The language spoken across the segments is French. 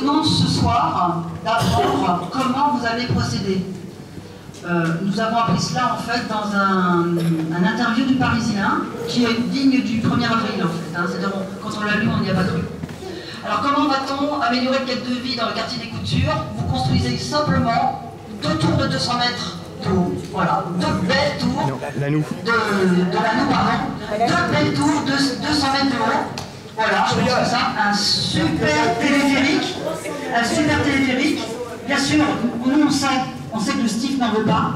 demande ce soir d'apprendre comment vous allez procéder. Nous avons appris cela en fait dans un interview du Parisien qui est digne du 1er avril en fait. Hein. C'est-à-dire quand on l'a lu, on n'y a pas cru. Alors comment va-t-on améliorer le cadre de vie dans le quartier des Coutures? Vous construisez simplement 2 tours de 200 mètres d'eau. Voilà, 2 belles tours de la Noue, pardon. 2 belles tours de 200 mètres de haut. Voilà, je pense que ça, un super téléphérique. Un super téléphérique. Bien sûr, nous on sait que le STIF n'en veut pas.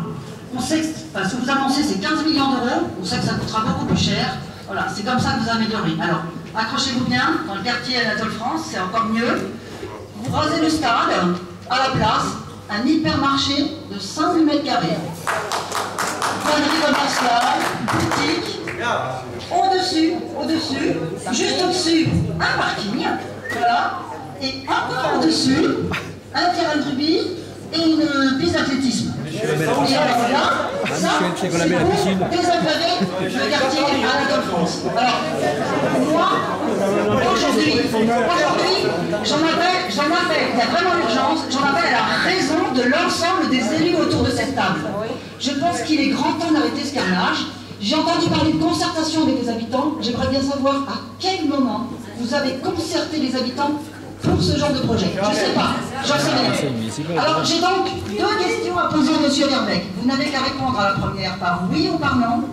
On sait que ce que vous annoncez c'est 15 millions d'euros. On sait que ça coûtera beaucoup plus cher. Voilà, c'est comme ça que vous améliorez. Alors, accrochez-vous bien, dans le quartier Anatole France, c'est encore mieux. Vous rasez le stade, à la place, un hypermarché de 5000 mètres carrés. Galerie commerciale, boutique. Au-dessus, juste au-dessus, un parking. Voilà. Et encore au-dessus, un terrain de rugby et une piste d'athlétisme. Et alors là, ça, c'est pour désenclaver le quartier Anatole France. Alors, moi, aujourd'hui, j'en appelle, il y a vraiment urgence, j'en appelle à la raison de l'ensemble des élus autour de cette table. Je pense qu'il est grand temps d'arrêter ce carnage. J'ai entendu parler de concertation avec les habitants. J'aimerais bien savoir à quel moment vous avez concerté les habitants pour ce genre de projet. Je ne sais pas, j'en sais rien. Alors j'ai donc 2 questions à poser à M. Verbeek. Vous n'avez qu'à répondre à la première par oui ou par non,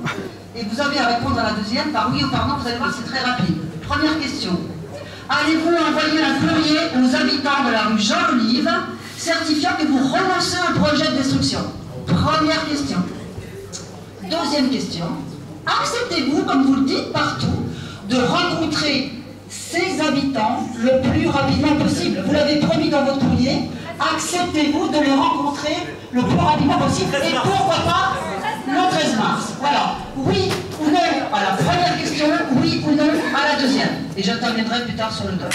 et vous avez à répondre à la deuxième par oui ou par non. Vous allez voir, c'est très rapide. Première question. Allez-vous envoyer un courrier aux habitants de la rue Jean-Olive certifiant que vous renoncez au projet de destruction? Première question. Deuxième question. Acceptez-vous, comme vous le dites partout, de rencontrer ces habitants le plus rapidement possible? Vous l'avez promis dans votre courrier. Acceptez-vous de les rencontrer le plus rapidement possible? Et pourquoi pas le 13 mars? Voilà. Oui ou non à la première question, oui ou non à la deuxième. Et j'interviendrai plus tard sur le doc.